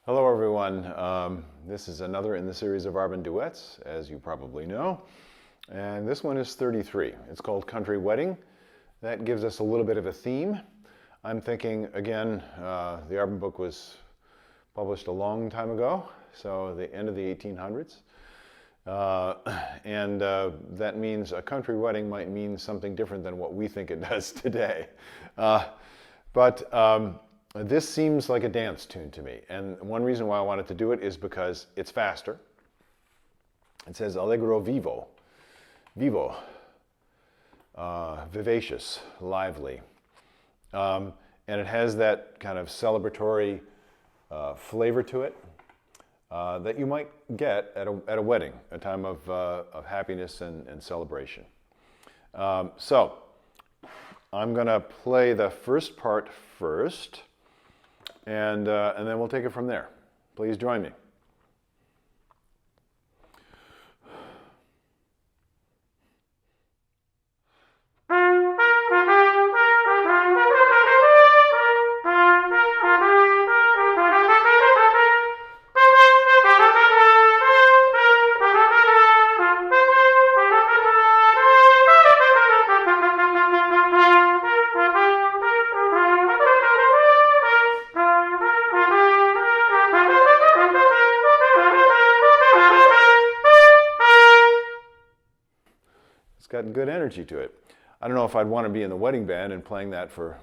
Hello everyone. This is another in the series of Arban duets, as you probably know. And this one is 33. It's called Country Wedding. That gives us a little bit of a theme. I'm thinking, again, the Arban book was published a long time ago, so the end of the 1800s. That means a country wedding might mean something different than what we think it does today. This seems like a dance tune to me, and one reason why I wanted to do it is because it's faster. It says allegro vivo, vivacious, lively, and it has that kind of celebratory flavor to it that you might get at a wedding, a time of happiness and celebration. So I'm going to play the first part first. And then we'll take it from there. Please join me. Got good energy to it. I don't know if I'd want to be in the wedding band and playing that for,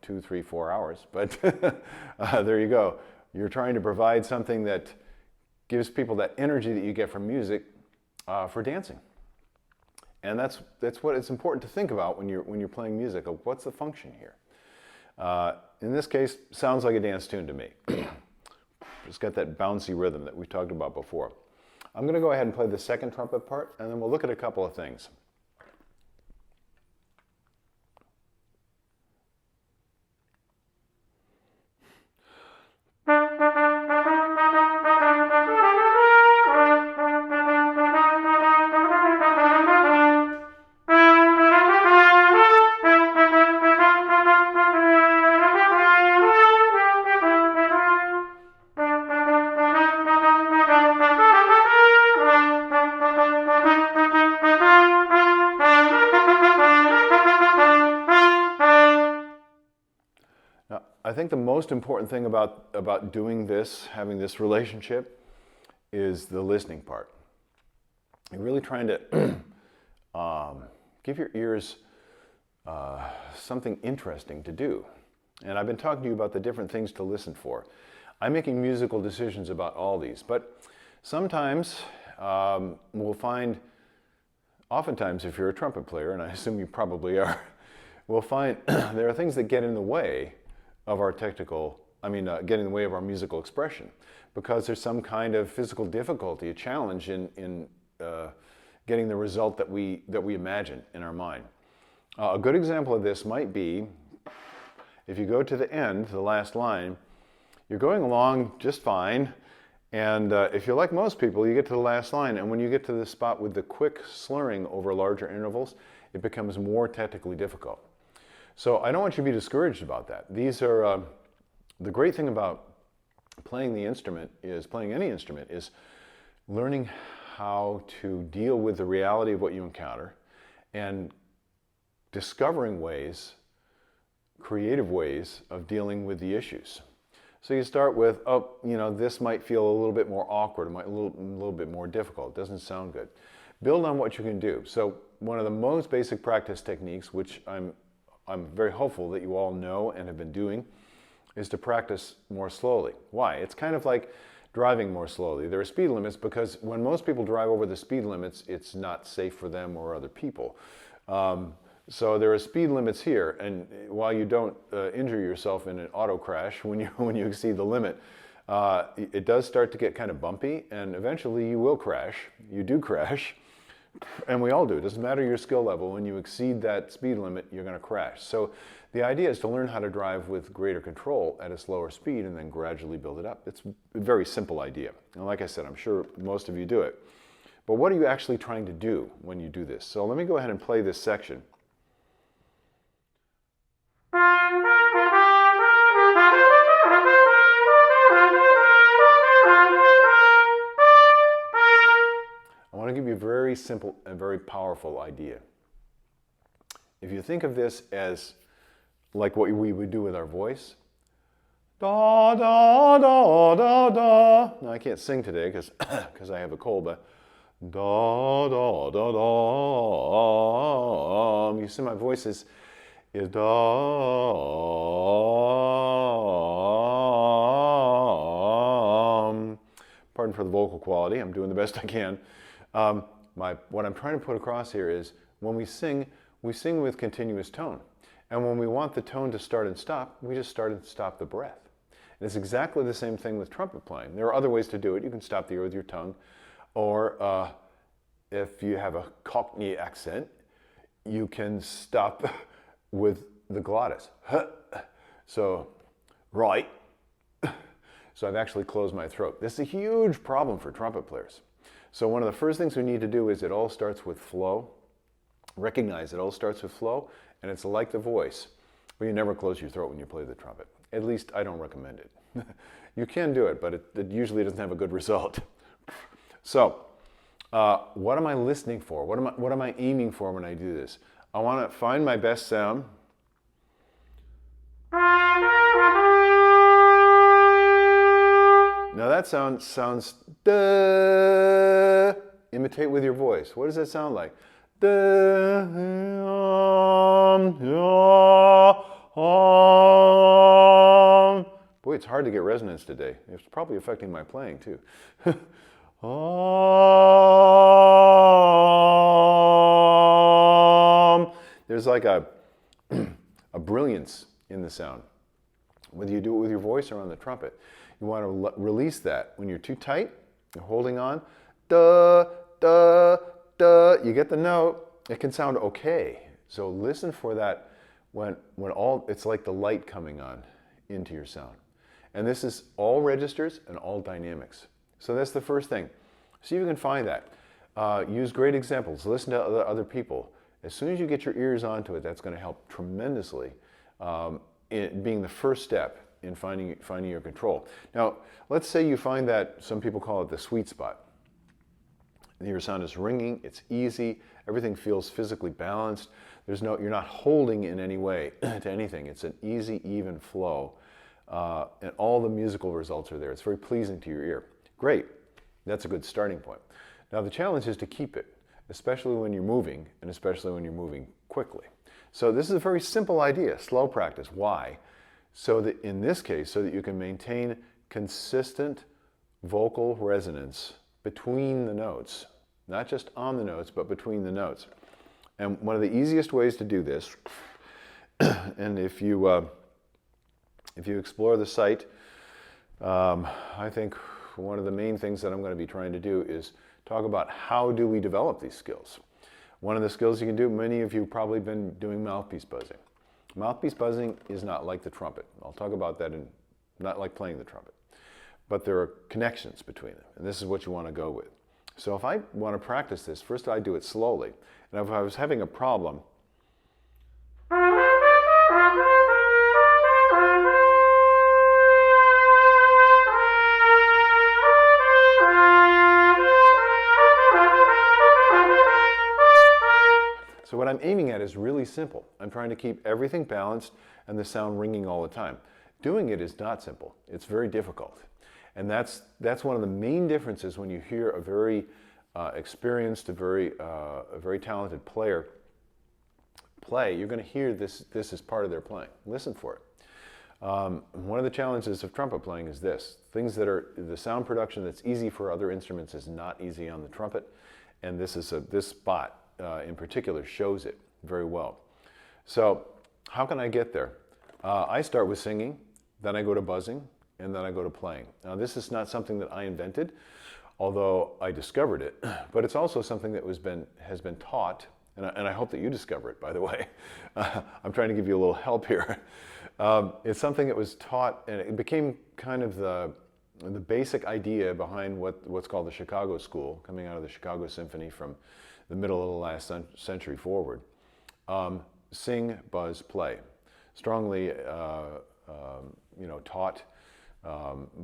2, 3, 4 hours, but there you go. You're trying to provide something that gives people that energy that you get from music for dancing. And that's what it's important to think about when you're playing music. What's the function here? In this case, sounds like a dance tune to me. It's got that bouncy rhythm that we talked about before. I'm going to go ahead and play the second trumpet part, and then we'll look at a couple of things. I think the most important thing about doing this, having this relationship, is the listening part. You're really trying to give your ears something interesting to do. And I've been talking to you about the different things to listen for. I'm making musical decisions about all these, but sometimes we'll find, oftentimes if you're a trumpet player, and I assume you probably are, we'll find there are things that get in the way of our get in the way of our musical expression, because there's some kind of physical difficulty, a challenge in getting the result that we imagine in our mind. A good example of this might be, if you go to the end, the last line, you're going along just fine, and if you're like most people, you get to the last line, and when you get to the spot with the quick slurring over larger intervals, it becomes more technically difficult. So I don't want you to be discouraged about that. These are, the great thing about playing any instrument, is learning how to deal with the reality of what you encounter and discovering creative ways of dealing with the issues. So you start with, this might feel a little bit more awkward, a little bit more difficult, it doesn't sound good. Build on what you can do. So one of the most basic practice techniques, which I'm very hopeful that you all know and have been doing, is to practice more slowly. Why? It's kind of like driving more slowly. There are speed limits because when most people drive over the speed limits, it's not safe for them or other people. So there are speed limits here, and while you don't injure yourself in an auto crash when you exceed the limit, it does start to get kind of bumpy, and eventually you will crash. You do crash. And we all do. It doesn't matter your skill level. When you exceed that speed limit, you're going to crash. So the idea is to learn how to drive with greater control at a slower speed and then gradually build it up. It's a very simple idea. And like I said, I'm sure most of you do it. But what are you actually trying to do when you do this? So let me go ahead and play this section. simple and very powerful idea. If you think of this as like what we would do with our voice, da da da da da. Now I can't sing today because I have a cold, but da da da da. You see, my voice is da. Pardon for the vocal quality. I'm doing the best I can. What I'm trying to put across here is when we sing with continuous tone. And when we want the tone to start and stop, we just start and stop the breath. And it's exactly the same thing with trumpet playing. There are other ways to do it. You can stop the air with your tongue. Or if you have a Cockney accent, you can stop with the glottis. So, right. So I've actually closed my throat. This is a huge problem for trumpet players. So one of the first things we need to do is it all starts with flow. Recognize it all starts with flow, and it's like the voice. But you never close your throat when you play the trumpet. At least I don't recommend it. You can do it, but it usually doesn't have a good result. So what am I listening for? What am I aiming for when I do this? I want to find my best sound. Now that sounds duh. Imitate with your voice. What does that sound like? Duh. Boy, it's hard to get resonance today. It's probably affecting my playing too. There's like a brilliance in the sound, whether you do it with your voice or on the trumpet. You want to release that. When you're too tight, you're holding on, duh, duh, duh. You get the note, it can sound okay. So listen for that when it's like the light coming on into your sound. And this is all registers and all dynamics. So that's the first thing. See if you can find that. Use great examples. Listen to other people. As soon as you get your ears onto it, that's going to help tremendously in being the first step in finding your control. Now, let's say you find that, some people call it the sweet spot. Your sound is ringing, it's easy, everything feels physically balanced. You're not holding in any way to anything. It's an easy, even flow. And all the musical results are there. It's very pleasing to your ear. Great. That's a good starting point. Now the challenge is to keep it, especially when you're moving, and especially when you're moving quickly. So this is a very simple idea, slow practice. Why? So that in this case, so that you can maintain consistent vocal resonance between the notes, not just on the notes, but between the notes. And one of the easiest ways to do this, and if you explore the site, I think one of the main things that I'm going to be trying to do is talk about how do we develop these skills. One of the skills you can do, many of you probably been doing mouthpiece buzzing. Mouthpiece buzzing is not like the trumpet. I'll talk about that in not like playing the trumpet. But there are connections between them, and this is what you want to go with. So if I want to practice this, first I do it slowly. And if I was having a problem, so what I'm aiming at is really simple. I'm trying to keep everything balanced and the sound ringing all the time. Doing it is not simple. It's very difficult. And that's one of the main differences when you hear a very experienced, a very talented player play. You're going to hear this as part of their playing. Listen for it. One of the challenges of trumpet playing is this. Things that are, the sound production that's easy for other instruments is not easy on the trumpet. And this spot in particular shows it very well. So how can I get there? I start with singing, then I go to buzzing, and then I go to playing. Now this is not something that I invented, although I discovered it, but it's also something that has been taught, and I hope that you discover it, by the way. I'm trying to give you a little help here. It's something that was taught, and it became kind of the basic idea behind what's called the Chicago School, coming out of the Chicago Symphony from the middle of the last century forward. Sing, buzz, play. Strongly taught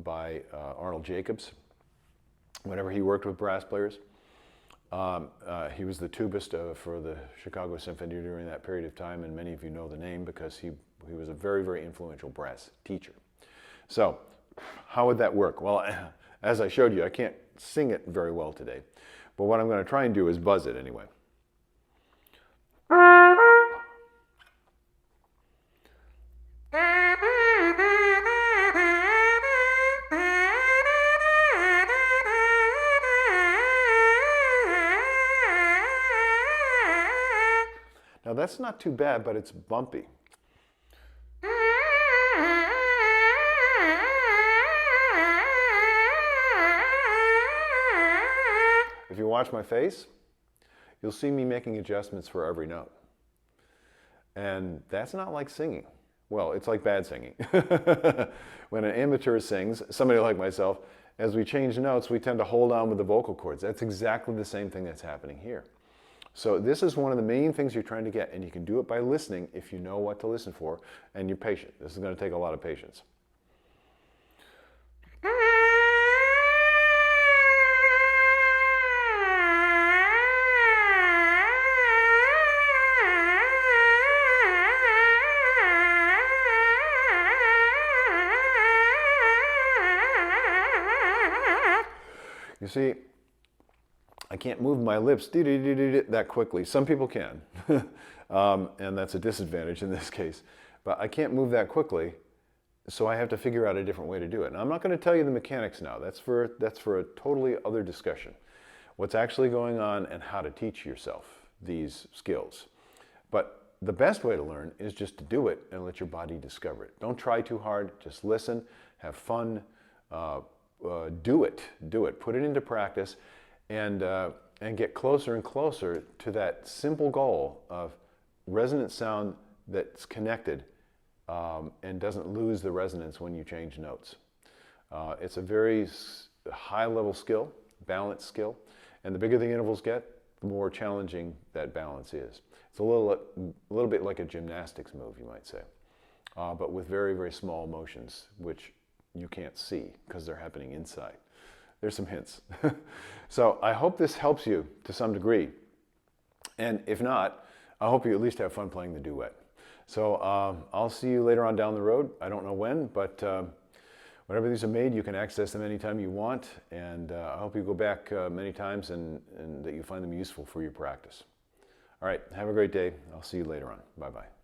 by Arnold Jacobs whenever he worked with brass players. He was the tubist for the Chicago Symphony during that period of time, and many of you know the name because he was a very, very influential brass teacher. So, how would that work? Well, as I showed you, I can't sing it very well today, but what I'm going to try and do is buzz it anyway. Now that's not too bad, but it's bumpy. If you watch my face, you'll see me making adjustments for every note. And that's not like singing. Well, it's like bad singing. When an amateur sings, somebody like myself, as we change notes, we tend to hold on with the vocal cords. That's exactly the same thing that's happening here. So this is one of the main things you're trying to get, and you can do it by listening if you know what to listen for, and you're patient. This is going to take a lot of patience. You see, I can't move my lips that quickly. Some people can, and that's a disadvantage in this case. But I can't move that quickly, so I have to figure out a different way to do it. And I'm not going to tell you the mechanics now. That's for a totally other discussion. What's actually going on and how to teach yourself these skills. But the best way to learn is just to do it and let your body discover it. Don't try too hard. Just listen, have fun, do it. Put it into practice. And get closer and closer to that simple goal of resonant sound that's connected and doesn't lose the resonance when you change notes. It's a very high-level skill, balanced skill, and the bigger the intervals get, the more challenging that balance is. It's a little bit like a gymnastics move, you might say, but with very, very small motions, which you can't see because they're happening inside. There's some hints. So I hope this helps you to some degree. And if not, I hope you at least have fun playing the duet. So I'll see you later on down the road. I don't know when, but whenever these are made, you can access them anytime you want. And I hope you go back many times and that you find them useful for your practice. All right, have a great day. I'll see you later on. Bye-bye.